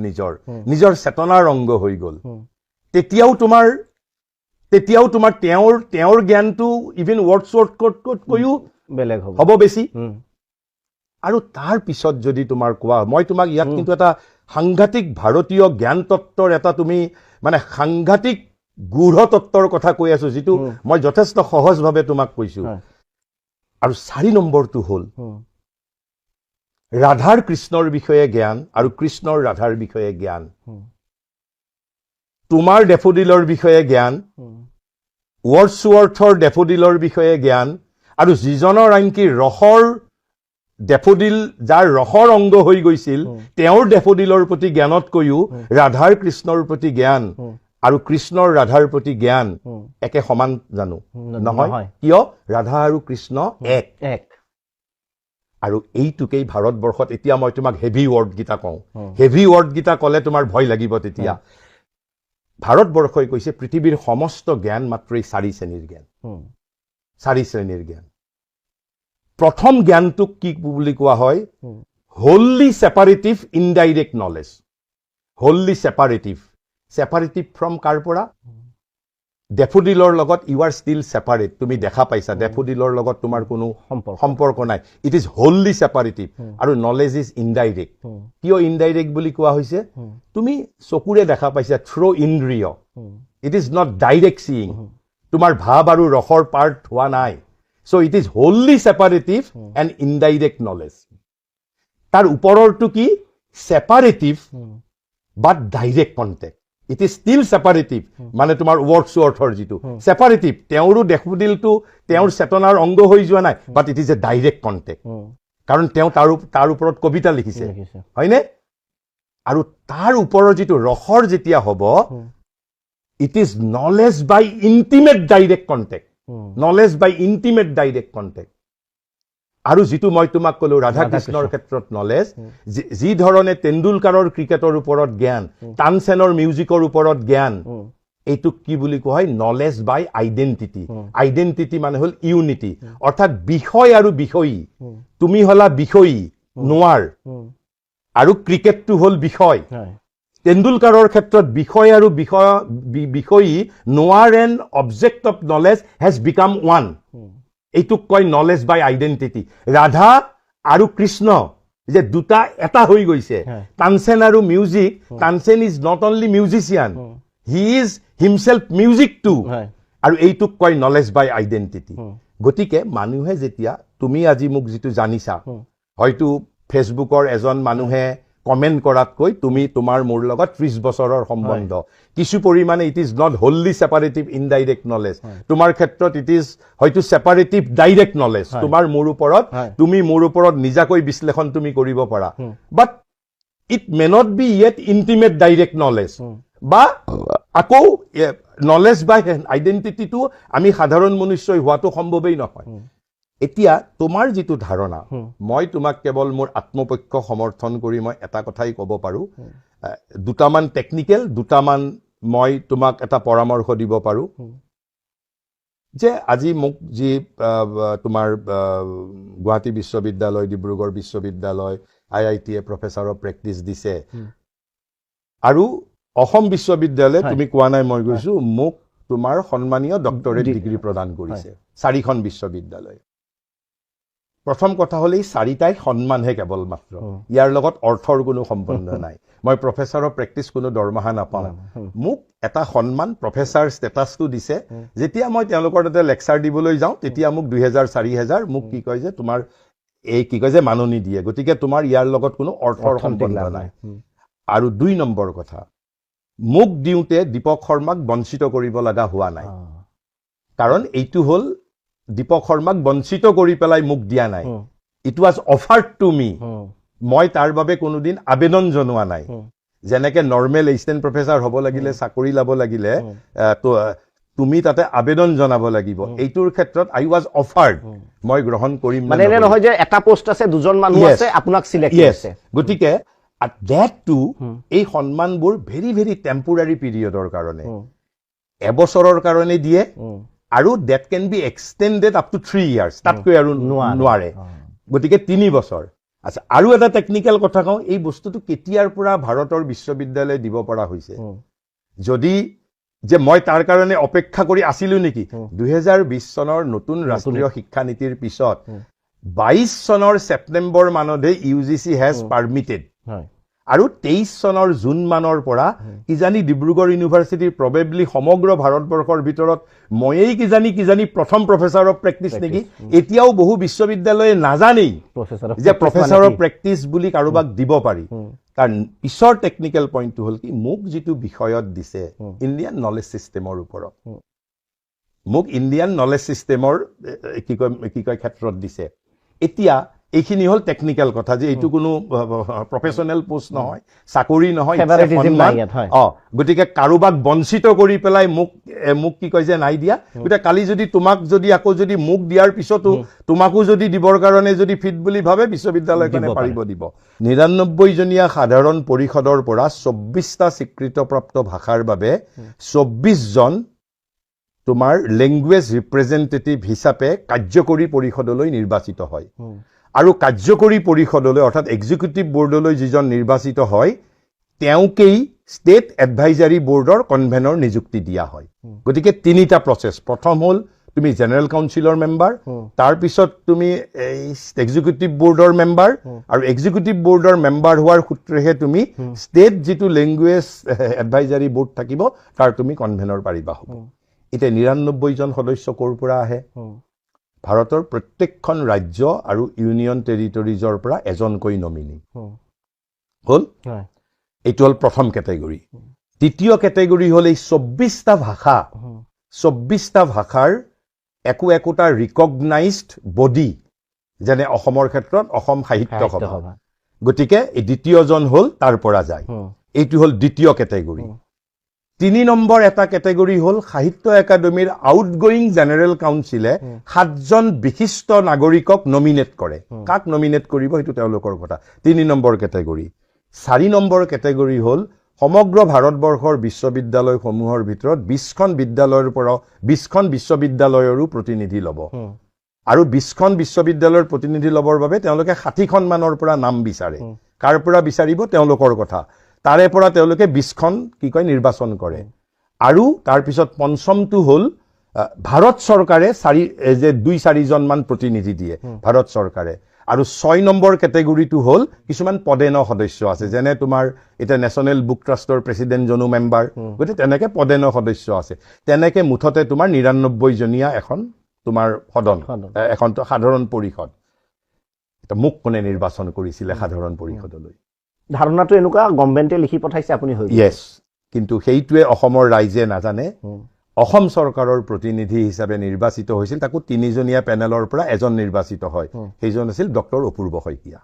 নিজৰ চেতনাৰ অংগ হৈ গ'ল তেতিয়াও তোমাৰ তেওঁৰ জ্ঞানটো ইভেন ৱৰ্ডছৱৰ্থতকৈও বেলেগ হ'ব বেছি আৰু তাৰ পিছত যদি তোমাৰ কোৱা মই তোমাক ইয়াত কিন্তু এটা সাংঘাতিক ভাৰতীয় জ্ঞান তত্ত্বৰ এটা তুমি মানে সাংঘাতিক গূঢ় তত্ত্বৰ কথা কৈ আছো যিটো মই যথেষ্ট সহজভাৱে তোমাক কৈছো আৰু 4 নম্বৰটো হ'ল ৰাধাৰ কৃষ্ণৰ বিষয়ে জ্ঞান আৰু কৃষ্ণৰ ৰাধাৰ বিষয়ে জ্ঞান তোমাৰ ডেফোডিলৰ বিষয়ে জ্ঞান ৱৰ্ডছৱৰ্থৰ ডেফোডিলৰ বিষয়ে জ্ঞান আৰু যিজনৰ আনকি ৰসৰ ডেফোডিল যাৰ ৰসৰ অংগ হৈ গৈছিল তেওঁৰ ডেফোডিলৰ প্ৰতি জ্ঞানতকৈও ৰাধাৰ কৃষ্ণৰ প্ৰতি জ্ঞান আৰু কৃষ্ণৰ ৰাধাৰ প্ৰতি জ্ঞান একে সমান জানো নহয় কিয় ৰাধা আৰু কৃষ্ণ এক আৰু এইটোকেই ভাৰতবৰ্ষত এতিয়া মই তোমাক হেভি ৱৰ্ড গীতা কওঁ হেভি ৱৰ্ড গীতা ক'লে তোমাৰ ভয় লাগিব তেতিয়া ভাৰতবৰ্ষই কৈছে পৃথিৱীৰ সমস্ত জ্ঞান মাত্ৰ 4 শ্ৰেণীৰ জ্ঞান 4 শ্ৰেণীৰ জ্ঞান প্ৰথম জ্ঞানটোক কি বুলি কোৱা হয় wholly separative indirect knowledge wholly separative from কাৰ পৰা ডেফোডিলৰ লগত ইউ আৰ ষ্টিল সেপাৰেট তুমি দেখা পাইছা ডেফোডিলৰ লগত তোমাৰ কোনো সম্পৰ্ক নাই ইট ইজ হোললি সেপাৰেটিভ আৰু নলেজ ইজ ইনডাইৰেক্ট কিয় ইনডাইৰেক্ট বুলি কোৱা হৈছে তুমি চকুৰে দেখা পাইছা থ্ৰু ইন্দ্ৰিয় it is not direct seeing তোমাৰ ভাব আৰু ৰসৰ পাৰ্ট হোৱা নাই so it is wholly separative and indirect knowledge tar uporortu ki separative but direct contact it is still separative mane tumar wordsworthor jitu separative teoru dekhudil tu teur chetonar ongo hoi jua nai but it is a direct contact karon teu tar uporot kobita likhise hoine aru tar uporor jitu rohor jetia hobo it is knowledge by intimate direct contact knowledge by intimate direct contact আৰু যিটো মই তোমাক ক'লো ৰাধা কৃষ্ণৰ ক্ষেত্ৰত knowledge, যি ধৰণে তেণ্ডুলকাৰৰ ক্ৰিকেটৰ ওপৰত জ্ঞান, তানসেনৰ মিউজিকৰ ওপৰত জ্ঞান, এইটোক কি বুলি কোৱা হয়? নলেজ বাই আইডেন্টিটি। আইডেন্টিটি মানে হ'ল ইউনিটি, অৰ্থাৎ বিষয় আৰু বিষয়ী। তুমি হলা বিষয়ী নোৱাৰ, আৰু ক্ৰিকেটটো হ'ল বিষয়। তেণ্ডুলকাৰৰ ক্ষেত্ৰত বিষয় আৰু বিষয়ী নোৱাৰ and object of knowledge has became one. এইটোক কয় নলেজ বাই আইডেন্টিটি। ৰাধা আৰু কৃষ্ণ যে দুটা এটা হৈ গৈছে। তানসেন আৰু music, Tansen is not only musician, he is himself music too. আৰু এইটোক কয় নলেজ বাই আইডেন্টিটি। গতিকে মানুহে যেতিয়া, তুমি আজি মোক যিটো জানিছা, হয়তো ফেচবুকৰ এজন মানুহে কমেণ্ট কৰাতকৈ তুমি তোমাৰ মোৰ লগত 30 বছৰৰ সম্বন্ধ, কিছু পৰিমাণে it is not wholly separative indirect knowledge. তোমাৰ ক্ষেত্ৰত ইট ইজ হয়তো ছেপাৰেটিভ ডাইৰেক্ট নলেজ। তোমাৰ মোৰ ওপৰত, তুমি মোৰ ওপৰত নিজাকৈ বিশ্লেষণ তুমি কৰিব পাৰা, but it may not be yet intimate direct knowledge. বা আকৌ নলেজ বাই আইডেন্টিটিটো আমি সাধাৰণ মনুষ্যই হোৱাটো সম্ভৱেই নহয়। এতিয়া তোমাৰ যিটো ধাৰণা, মই তোমাক কেৱল মোৰ আত্মপক্ষ সমৰ্থন কৰি মই এটা কথাই ক'ব পাৰো, দুটামান টেকনিকেল, দুটামান মই তোমাক এটা পৰামৰ্শ দিব পাৰো, যে আজি মোক যি তোমাৰ গুৱাহাটী বিশ্ববিদ্যালয়, ডিব্ৰুগড় বিশ্ববিদ্যালয়, IIT প্ৰফেচাৰ অফ প্ৰেক্টিচ দিছে, আৰু অসম বিশ্ববিদ্যালয়ে, তুমি কোৱা নাই মই গৈছো, মোক তোমাৰ সন্মানীয় ডক্টৰেট ডিগ্ৰী প্ৰদান কৰিছে 4খন বিশ্ববিদ্যালয়। প্ৰথম কথা হ'ল এই 4টাই সন্মানহে কেৱল মাত্ৰ, ইয়াৰ লগত অৰ্থৰ কোনো সম্বন্ধ নাই। মই প্ৰফেচাৰ অফ প্ৰেক্টিচ কোনো দৰমহা নাপাওঁ। মোক এটা সন্মান, প্ৰফেচাৰ ষ্টেটাছটো দিছে। যেতিয়া মই তেওঁলোকৰ তাতে লেকচাৰ দিবলৈ যাওঁ, তেতিয়া মোক 2000-4000 মোক কি কয় যে তোমাৰ এই কি কয় যে মাননি দিয়ে। গতিকে তোমাৰ ইয়াৰ লগত কোনো অৰ্থৰ সম্বন্ধ নাই। আৰু 2 নম্বৰ কথা, মোক দিওঁতে দীপক শৰ্মাক বঞ্চিত কৰিব লগা হোৱা নাই, কাৰণ এইটো হ'ল দীপক শৰ্মাক বঞ্চিত কৰি পেলাই মোক দিয়া নাই। It was offered to me. মই তাৰ বাবে কোনোদিন আবেদন জনোৱা নাই। যেনেকে নৰ্মেল এচিষ্টেণ্ট প্ৰফেচাৰ হ'ব লাগিলে, চাকৰি ল'ব লাগিলে তুমি তাতে আবেদন জনাব লাগিব। এইটোৰ ক্ষেত্ৰত আই ৱাজ অফাৰ্ড, মই গ্ৰহণ কৰিম। মানে এনে নহয় যে এটা পোষ্ট আছে, দুজন মানুহ আছে, আপোনাক চিলেক্ট কৰিছে। গতিকে that too, এই সন্মানবোৰ ভেৰি ভেৰি টেম্পোৰাৰী পিৰিয়ডৰ কাৰণে, এবছৰৰ কাৰণে দিয়ে, আৰু that can be extended up to 3 years, তাতকৈ আৰু নোৱাৰে। গতিকে 3 বছৰ। আচ্ছা, আৰু এটা টেকনিকেল কথা কওঁ, এই বস্তুটো কেতিয়াৰ পৰা ভাৰতৰ বিশ্ববিদ্যালয়ে দিব পৰা হৈছে? যদি যে মই তাৰ কাৰণে অপেক্ষা কৰি আছিলো নেকি? 2020 চনৰ নতুন ৰাষ্ট্ৰীয় শিক্ষা নীতিৰ পিছত 22 চনৰ ছেপ্টেম্বৰ মানতহে UGC হেজ পাৰ্মিটেড, আৰু 23 চনৰ জুন মানৰ পৰা কিজানি ডিব্ৰুগড় ইউনিভাৰ্চিটিৰ প্ৰবেবলি সমগ্ৰ ভাৰতবৰ্ষৰ ভিতৰত ময়েই কিজানি প্ৰথম প্ৰফেচাৰ অফ প্ৰেক্টিচ নেকি। এতিয়াও বহু বিশ্ববিদ্যালয়ে নাজানেই যে প্ৰফেচাৰ অফ প্ৰেক্টিচ বুলি কাৰোবাক দিব পাৰি। কাৰণ পিছৰ টেকনিকেল পইণ্টটো হ'ল কি, মোক যিটো বিষয়ত দিছে ইণ্ডিয়ান নলেজ ছিষ্টেমৰ ওপৰত, মোক ইণ্ডিয়ান নলেজ ছিষ্টেমৰ কি কয় ক্ষেত্ৰত দিছে। এতিয়া এইখিনি হ'ল টেকনিকেল কথা, যে এইটো কোনো প্ৰফেচনেল পোষ্ট নহয়, চাকৰি নহয়। গতিকে কাৰোবাক বঞ্চিত কৰি পেলাই মোক কি কয় যে নাই দিয়া। গতিকে কালি যদি তোমাক যদি আকৌ যদি মোক দিয়াৰ পিছতো তোমাকো যদি দিবৰ কাৰণে যদি ফিট বুলি ভাবে, বিশ্ববিদ্যালয়খনে পাৰিব দিব। 99 জনীয়া সাধাৰণ পৰিষদৰ পৰা 24টা স্বীকৃতপ্ৰাপ্ত ভাষাৰ বাবে 24 জন তোমাৰ লেংগুৱেজ ৰিপ্ৰেজেণ্টেটিভ হিচাপে কাৰ্যকৰী পৰিষদলৈ নিৰ্বাচিত হয়। আৰু কাৰ্যকৰী পৰিষদলৈ অৰ্থাৎ এক্সিকিউটিভ বোৰ্ডলৈ যিজন নিৰ্বাচিত হয়, তেওঁকেই ষ্টেট এডভাইজাৰী বোৰ্ডৰ কনভেনৰ নিযুক্তি দিয়া হয়। গতিকে 3টা প্ৰচেছ। প্ৰথম হ'ল তুমি জেনেৰেল কাউন্সিলৰ মেম্বাৰ, তাৰপিছত তুমি এক্সিকিউটিভ বোৰ্ডৰ মেম্বাৰ, আৰু এক্সিকিউটিভ বোৰ্ডৰ মেম্বাৰ হোৱাৰ সূত্ৰেহে তুমি ষ্টেট যিটো লেংগুৱেজ এডভাইজাৰী বোৰ্ড থাকিব, তাৰ তুমি কনভেনৰ পাৰিবা হ'ব। এতিয়া 99 জন সদস্য ক'ৰ পৰা আহে? ভাৰতৰ প্ৰত্যেকখন ৰাজ্য আৰু ইউনিয়ন টেৰিটৰিজৰ পৰা এজনকৈ নমিনী হ'ল। এইটো হ'ল প্ৰথম কেটেগৰী। দ্বিতীয় কেটেগৰী হ'ল এই 24টা ভাষা, 24টা ভাষাৰ একোটা ৰিকগনাইজড বডি, যেনে অসমৰ ক্ষেত্ৰত অসম সাহিত্য সভা। গতিকে এই দ্বিতীয়জন হ'ল তাৰ পৰা যায়। এইটো হ'ল দ্বিতীয় কেটেগৰী। 3 নম্বৰ এটা কেটেগৰী হ'ল সাহিত্য একাডেমীৰ আউটগোয়িং জেনেৰেল কাউন্সিলে 7জন বিশিষ্ট নাগৰিকক নমিনেট কৰে কাক নমিনেট কৰিব সেইটো তেওঁলোকৰ কথা 3 নম্বৰ কেটেগৰী 4 নম্বৰ কেটেগৰী হ'ল সমগ্ৰ ভাৰতবৰ্ষৰ বিশ্ববিদ্যালয়সমূহৰ ভিতৰত 20খন বিদ্যালয়ৰ পৰা 20খন বিশ্ববিদ্যালয়ৰো প্ৰতিনিধি ল'ব আৰু 20খন বিশ্ববিদ্যালয়ৰ প্ৰতিনিধি ল'বৰ বাবে তেওঁলোকে 60খন মানৰ পৰা নাম বিচাৰে কাৰ পৰা বিচাৰিব তেওঁলোকৰ কথা তাৰে পৰা তেওঁলোকে 20খন কি কয় নিৰ্বাচন কৰে আৰু তাৰ পিছত পঞ্চমটো হ'ল ভাৰত চৰকাৰে 2-4 জন মান প্ৰতিনিধি দিয়ে ভাৰত চৰকাৰে আৰু 6 নম্বৰ কেটেগৰীটো হ'ল কিছুমান পদেন সদস্য আছে যেনে তোমাৰ এটা নেশ্যনেল বুক ট্ৰাষ্টৰ প্ৰেসিডেন্ট জনো মেম্বাৰ গতে তেনেকে পদেন সদস্য আছে তেনেকে মুঠতে তোমাৰ 99 জনীয়া এখন তোমাৰ সদন এখন সাধাৰণ পৰিষদ এটা মুখ কোনে নিৰ্বাচন কৰিছিল সাধাৰণ পৰিষদলৈ ধাৰণাটো এনেকুৱা গভৰ্ণমেণ্টে লিখি পঠাইছে আপুনি হৈ ইয়েস কিন্তু সেইটোৱে অসমৰ ৰাইজে নাজানে অসম চৰকাৰৰ প্ৰতিনিধি হিচাপে নিৰ্বাচিত হৈছিল তাকো 3জনীয়া পেনেলৰ পৰা এজন নিৰ্বাচিত হয় সেইজন আছিল ডক্টৰ অপূৰ্ব শইকীয়া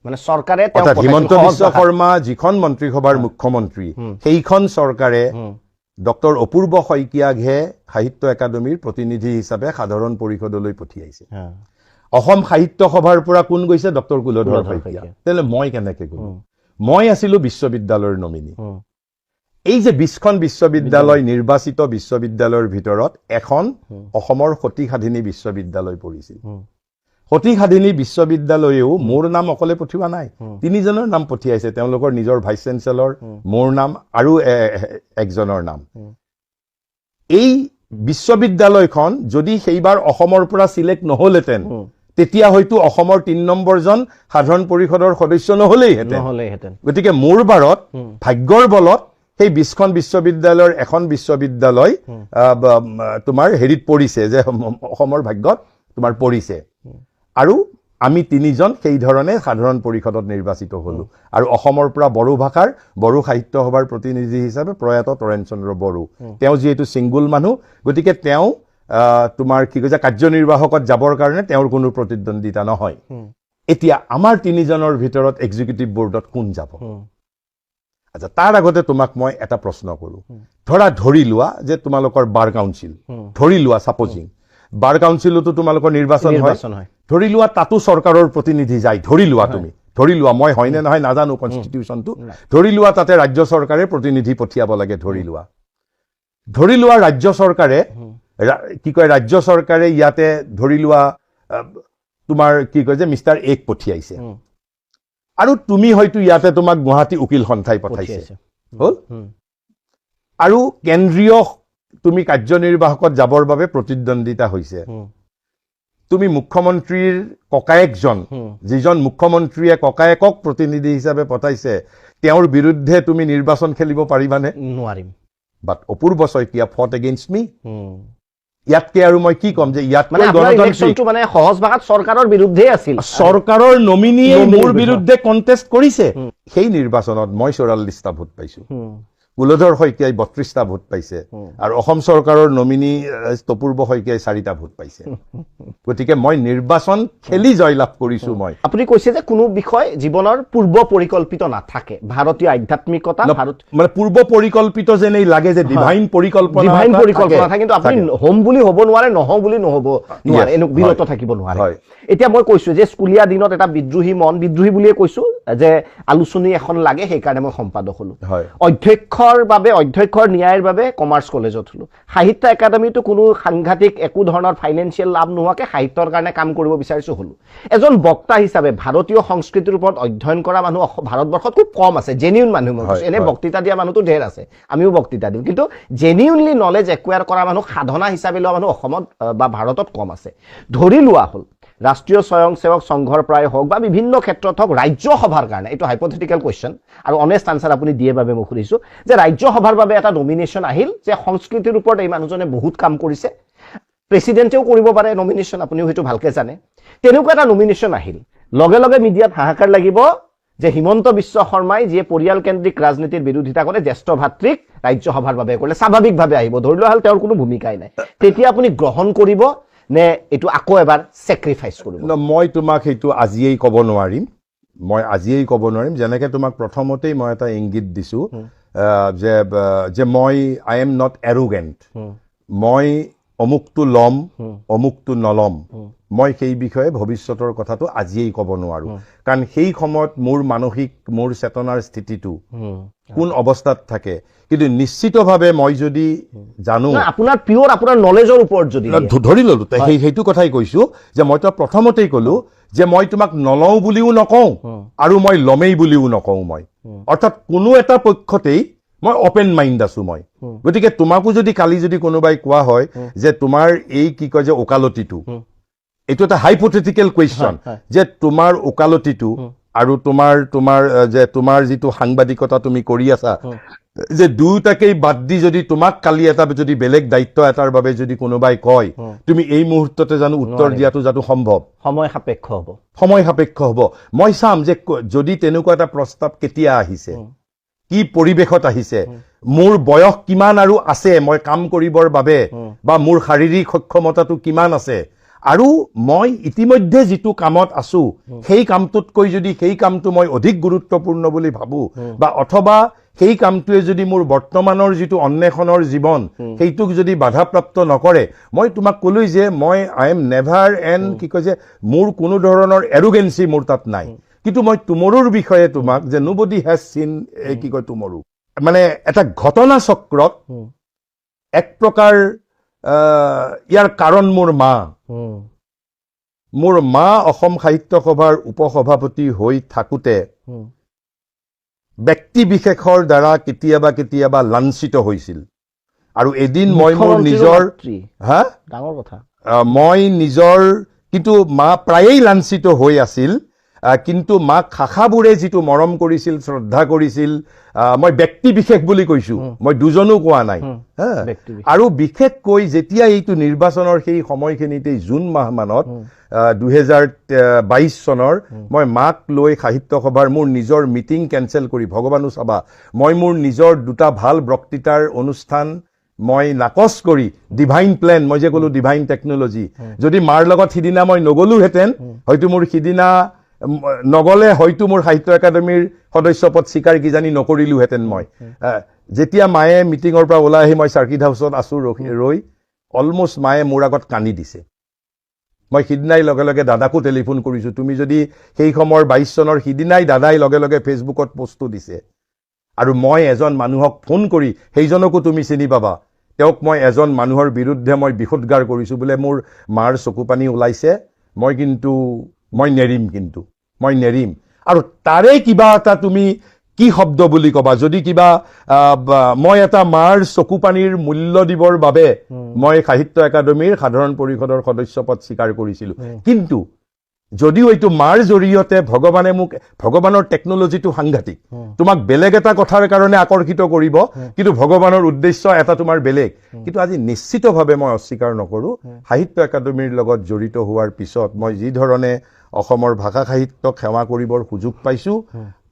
মানে চৰকাৰে হিমন্ত বিশ্ব শৰ্মা যিখন মন্ত্ৰীসভাৰ মুখ্যমন্ত্ৰী সেইখন চৰকাৰে ডক্টৰ অপূৰ্ব শইকীয়াকহে সাহিত্য একাডেমীৰ প্ৰতিনিধি হিচাপে সাধাৰণ পৰিষদলৈ পঠিয়াইছে অসম সাহিত্য সভাৰ পৰা কোন গৈছে ডক্টৰ কুলধৰ শইকীয়া তেলে মই কেনেকে গ'লো মই আছিলো বিশ্ববিদ্যালয়ৰ নমিনি এই যে 20খন বিশ্ববিদ্যালয় নিৰ্বাচিত বিশ্ববিদ্যালয়ৰ ভিতৰত এখন অসমৰ সতীসাধিনী বিশ্ববিদ্যালয় পৰিছিল সতীসাধিনী বিশ্ববিদ্যালয়েও মোৰ নাম অকলে পঠিওৱা নাই 3জনৰ নাম পঠিয়াইছে তেওঁলোকৰ নিজৰ ভাইচ চেঞ্চেলৰ মোৰ নাম আৰু একজনৰ নাম এই বিশ্ববিদ্যালয়খন যদি সেইবাৰ অসমৰ পৰা সিলেক্ট নহলেতেন তেতিয়া হয়তো অসমৰ 3 নম্বৰজন সাধাৰণ পৰিষদৰ সদস্য নহলেইহেঁতেন গতিকে মোৰ বাৰত ভাগ্যৰ বলত সেই 20খন বিশ্ববিদ্যালয়ৰ এখন বিশ্ববিদ্যালয় তোমাৰ হেৰিত পৰিছে যে অসমৰ ভাগ্যত তোমাৰ পৰিছে আৰু আমি 3জন সেই ধৰণে সাধাৰণ পৰিষদত নিৰ্বাচিত হলো আৰু অসমৰ পৰা বড়ো ভাষাৰ বড়ো সাহিত্য সভাৰ প্ৰতিনিধি হিচাপে প্ৰয়াত তৰেণ চন্দ্ৰ বড়ো তেওঁ যেহেতু সিঙ্গুল মানুহ গতিকে তেওঁ তোমাৰ কি কৈছে কাৰ্যনিৰ্বাহকত যাবৰ কাৰণে তেওঁৰ কোনো প্ৰতিদ্বন্দিতা নহয় এতিয়া আমাৰ 3জনৰ ভিতৰত এক্সিকিউটিভ বোৰ্ডত কোন যাব আচ্ছা তাৰ আগতে তোমাক মই এটা প্ৰশ্ন কৰো ধৰি লোৱা যে তোমালোকৰ বাৰ কাউন্সিল ধৰি লোৱা সাপোজিং বাৰ কাউন্সিলতো তোমালোকৰ নিৰ্বাচন হয় ধৰি লোৱা তাতো চৰকাৰৰ প্ৰতিনিধি যায় ধৰি লোৱা তুমি ধৰি লোৱা মই হয়নে নহয় নাজানো কনস্টিটিউশনটো ধৰি লোৱা তাতে ৰাজ্য চৰকাৰে প্ৰতিনিধি পঠিয়াব লাগে ধৰি লোৱা ৰাজ্য চৰকাৰে কি কয় ৰাজ্য চৰকাৰে ইয়াতে ধৰি লোৱা তোমাৰ কি কয় যে মিস্টাৰ এক পঠিয়াইছে আৰু তুমি হয়তো ইয়াতে তোমাক গুৱাহাটী উকিল সন্থাই পঠাইছে হল আৰু কেন্দ্ৰীয় তুমি কাৰ্যনিৰ্বাহকত যাবৰ বাবে প্ৰতিদ্বন্দিতা হৈছে তুমি মুখ্যমন্ত্ৰীৰ ককায়েকজন যিজন মুখ্যমন্ত্ৰীয়ে ককায়েকক প্ৰতিনিধি হিচাপে পঠাইছে তেওঁৰ বিৰুদ্ধে তুমি নিৰ্বাচন খেলিব পাৰিবানে নোৱাৰিম বাট অপূৰ্ব শইকীয়া ফট এগেইনষ্ট মি ইয়াতকে আৰু মই কি কম যে ইয়াত মানে সহজ ভাষাত চৰকাৰৰ বিৰুদ্ধে আছিল চৰকাৰৰ নমিনিয়ে মোৰ বিৰুদ্ধে কন্টেষ্ট কৰিছে সেই নিৰ্বাচনত মই 44টা ভোট পাইছো কুলধৰ শইকীয়াই 32টা ভোট পাইছে আৰু অসম চৰকাৰৰ নমিনি অপূৰ্ব শইকীয়াই 4টা ভোট পাইছে গতিকে মই নিৰ্বাচন খেলি জয়লাভ কৰিছো মই আপুনি কৈছে যে কোনো বিষয় জীৱনৰ পূৰ্ব পৰিকল্পিত নাথাকে ভাৰতীয় আধ্যাত্মিকতা মানে পূৰ্ব পৰিকল্পিত যেনেই লাগে যে ডিভাইন পৰিকল্পনা থাকে কিন্তু আপুনি হোম বুলি হ'ব নোৱাৰে নহওঁ বুলি নহ'ব নোৱাৰে এনে বিৰত থাকিব নোৱাৰে এতিয়া মই কৈছো যে স্কুলীয়া দিনত এটা বিদ্ৰোহী বিদ্ৰোহী বুলিয়ে কৈছো যে আলোচনী এখন লাগে সেইকাৰণে মই সম্পাদক হলো অধ্যক্ষৰ ন্যায়ৰ বাবে কমাৰ্চ কলেজত হলো সাহিত্য একাডেমীটো কোনো সাংঘাতিক একো ধৰণৰ ফাইনেন্সিয়েল লাভ নোহোৱাকে সাহিত্যৰ কাৰণে কাম কৰিব বিচাৰিছো হলো এজন বক্তা হিচাপে ভাৰতীয় সংস্কৃতিৰ ওপৰত অধ্যয়ন কৰা মানুহ ভাৰতবৰ্ষত খুব কম আছে জেনিউন মানুহ এনে বক্তৃতা দিয়া মানুহটো ঢেৰ আছে আমিও বক্তৃতা দিওঁ কিন্তু জেনিউনলি নলেজ একুৱায়াৰ কৰা মানুহ সাধনা হিচাপে লোৱা মানুহ অসমত বা ভাৰতত কম আছে ধৰি লোৱা হল ৰাষ্ট্ৰীয় স্বয়ংসেৱক সংঘৰ প্ৰায় হওক বা বিভিন্ন ক্ষেত্ৰত হওক ৰাজ্যসভাৰ কাৰণে এইটো হাইপথেটিকেল কুৱেশ্যন আৰু অনেষ্ট আনসাৰ আপুনি দিয়ে বাবে মই সুধিছো যে ৰাজ্যসভাৰ বাবে এটা নমিনেশ্যন আহিল যে সংস্কৃতিৰ ওপৰত এই মানুহজনে বহুত কাম কৰিছে প্ৰেসিডেন্টেও কৰিব পাৰে নমিনেশ্যন আপুনিও হয়তো ভালকে জানে তেনেকুৱা এটা নমিনেশ্যন আহিল লগে লগে মিডিয়াত হাহাকাৰ লাগিব যে হিমন্ত বিশ্ব শৰ্মাই যে পৰিয়াল কেন্দ্ৰিক ৰাজনীতিৰ বিৰোধিতা কৰে জ্যেষ্ঠ ভাতৃক ৰাজ্যসভাৰ বাবে কৰিলে স্বাভাৱিকভাৱে আহিব ধৰি লোৱা হল তেওঁৰ কোনো ভূমিকাই নাই তেতিয়া আপুনি গ্ৰহণ কৰিব নে এটো আকৌ এবাৰ স্যাক্ৰিফাইস কৰিব মই তোমাক হেতু আজিয়েই ক'ব নোৱাৰিম যেনেকৈ তোমাক প্ৰথমতেই মই এটা ইংগিত দিছো যে মই আই এম নট এৰোগেণ্ট, মই অমুকটো ল'ম অমুকটো নল'ম, মই সেই বিষয়ে ভৱিষ্যতৰ কথাটো আজিয়েই ক'ব নোৱাৰো, কাৰণ সেই সময়ত মোৰ মানসিক মোৰ চেতনাৰ স্থিতিটো কোন অৱস্থাত থাকে। কিন্তু নিশ্চিতভাৱে মই যদি জানো, আপোনাৰ পিয়ৰ আপোনাৰ নলেজৰ ওপৰত যদি ধৰি ললো সেইটো কথাই কৈছো যে মই তো প্ৰথমতেই কলো যে মই তোমাক নলওঁ বুলিও নকওঁ আৰু মই ল'মেই বুলিও নকওঁ, মই অৰ্থাৎ কোনো এটা পক্ষতেই মই অপেন মাইণ্ড আছো মই। গতিকে তোমাকো যদি কালি যদি কোনোবাই কোৱা হয় যে তোমাৰ এই কি কয় যে ওকালতিটো, এইটো এটা হাইপথেটিকেল কুৱেশ্যন, যে তোমাৰ ওকালতিটো আৰু তোমাৰ যিটো সাংবাদিকতা তুমি কৰি আছা, যে দুয়োটাকেই বাদ দি যদি তোমাক কালি এটা যদি বেলেগ দায়িত্ব এটাৰ বাবে যদি কোনোবাই কয়, তুমি এই মুহূৰ্ততে জানো উত্তৰ দিয়াটো যাতে সম্ভৱ? সময় সাপেক্ষ হ'ব, সময় সাপেক্ষ হ'ব। মই চাম যে যদি তেনেকুৱা এটা প্ৰস্তাৱ কেতিয়া আহিছে, কি পৰিৱেশত আহিছে, মোৰ বয়স কিমান আৰু আছে মই কাম কৰিবৰ বাবে, বা মোৰ শাৰীৰিক সক্ষমতাটো কিমান আছে, আৰু মই ইতিমধ্যে যিটো কামত আছো সেই কামটোতকৈ যদি সেই কামটো মই অধিক গুৰুত্বপূৰ্ণ বুলি ভাবো, বা অথবা সেই কামটোৱে যদি মোৰ বৰ্তমানৰ যিটো অন্বেষণৰ জীৱন সেইটোক যদি বাধাপ্ৰাপ্ত নকৰে, মই তোমাক ক'লো যে মই আই এম নেভাৰ কি কয় যে মোৰ কোনো ধৰণৰ এৰোগেঞ্চি মোৰ তাত নাই। কিন্তু মই টুমৰুৰ বিষয়ে তোমাক যে নোবডি হেজ চিন কি কয় টুমৰু, মানে এটা ঘটনা চক্ৰত এক প্ৰকাৰ ইয়াৰ কাৰণ মোৰ মা অসম সাহিত্য সভাৰ উপসভাপতি হৈ থাকোঁতে ব্যক্তি বিশেষৰ দ্বাৰা কেতিয়াবা লাঞ্ছিত হৈছিল। আৰু এদিন মই মোৰ নিজৰ ডাঙৰ কথা, মই নিজৰ কিন্তু মা প্ৰায়েই লাঞ্ছিত হৈ আছিল, কিন্তু মাক শাখাবোৰে যিটো মৰম কৰিছিল, শ্ৰদ্ধা কৰিছিল, মই ব্যক্তি বিশেষ বুলি কৈছো, মই দুজনো কোৱা নাই। আৰু বিশেষকৈ যেতিয়া এইটো নিৰ্বাচনৰ সেই সময়খিনিতে জুন মাহ মানত 2022 চনৰ মই মাক লৈ সাহিত্য সভাৰ মোৰ নিজৰ মিটিং কেনচেল কৰি, ভগৱানো চাবা, মই মোৰ নিজৰ দুটা ভাল বক্তৃতাৰ অনুষ্ঠান মই নাকচ কৰি ডিভাইন প্লেন, মই যে ক'লো ডিভাইন টেকনলজি, যদি মাৰ লগত সিদিনা মই নগলোহেঁতেন, হয়তো মোৰ সিদিনা নগলে হয়তো মোৰ সাহিত্য একাডেমীৰ সদস্য পদ স্বীকাৰ কিজানি নকৰিলোহেঁতেন মই। যেতিয়া মায়ে মিটিঙৰ পৰা ওলাই আহি মই চাৰ্কিট হাউচত আছো ৰৈ, অলমষ্ট মায়ে মোৰ আগত কান্দি দিছে। মই সিদিনাই লগে লগে দাদাকো টেলিফোন কৰিছো, তুমি যদি সেই সময়ৰ 22 চনৰ সিদিনাই দাদাই লগে লগে ফেচবুকত পোষ্টটো দিছে, আৰু মই এজন মানুহক ফোন কৰি, সেইজনকো তুমি চিনি পাবা, তেওঁক মই এজন মানুহৰ বিৰুদ্ধে মই বিষোদ্গাৰ কৰিছো বোলে মোৰ মাৰ চকু পানী ওলাইছে, মই নেৰিম। আৰু তাৰে কিবা এটা তুমি কি শব্দ বুলি কবা, যদি কিবা মই এটা মাৰ চকু পানীৰ মূল্য দিবৰ বাবে মই সাহিত্য একাডেমীৰ সাধাৰণ পৰিষদৰ সদস্য পদ স্বীকাৰ কৰিছিলো। কিন্তু যদিও এইটো মাৰ জৰিয়তে ভগৱানে মোক, ভগৱানৰ টেকনলজিটো সাংঘাতিক, তোমাক বেলেগ এটা কথাৰ কাৰণে আকৰ্ষিত কৰিব, কিন্তু ভগৱানৰ উদ্দেশ্য এটা তোমাৰ বেলেগ। কিন্তু আজি নিশ্চিতভাৱে মই অস্বীকাৰ নকৰো, সাহিত্য একাডেমীৰ লগত জড়িত হোৱাৰ পিছত মই যি ধৰণে অসমৰ ভাষা সাহিত্যক সেৱা কৰিবৰ সুযোগ পাইছো,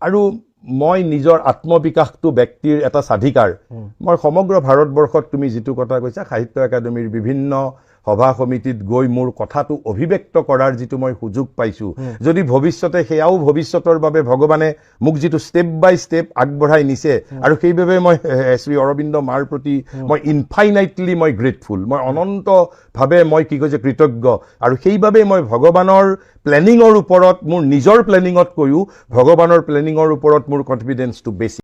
আৰু মই নিজৰ আত্মবিকাশটো ব্যক্তিৰ এটা স্বাধিকাৰ, মই সমগ্ৰ ভাৰতবৰ্ষত তুমি যিটো কথা কৈছা সাহিত্য একাডেমীৰ বিভিন্ন সভা সমিতিত গৈ মোৰ কথাটো অভিব্যক্ত কৰাৰ যিটো মই সুযোগ পাইছো, যদি ভৱিষ্যতে সেয়াও ভৱিষ্যতৰ বাবে ভগৱানে মোক যিটো ষ্টেপ বাই ষ্টেপ আগবঢ়াই নিছে, আৰু সেইবাবে মই শ্ৰী অৰবিন্দ মাৰ প্ৰতি মই ইনফাইনাইটলি মই গ্ৰেটফুল, মই অনন্তভাৱে মই কি কৈছে কৃতজ্ঞ। আৰু সেইবাবে মই ভগৱানৰ প্লেনিঙৰ ওপৰত, মোৰ নিজৰ প্লেনিঙতকৈও ভগৱানৰ প্লেনিঙৰ ওপৰত মোৰ কনফিডেন্সটো বেছি।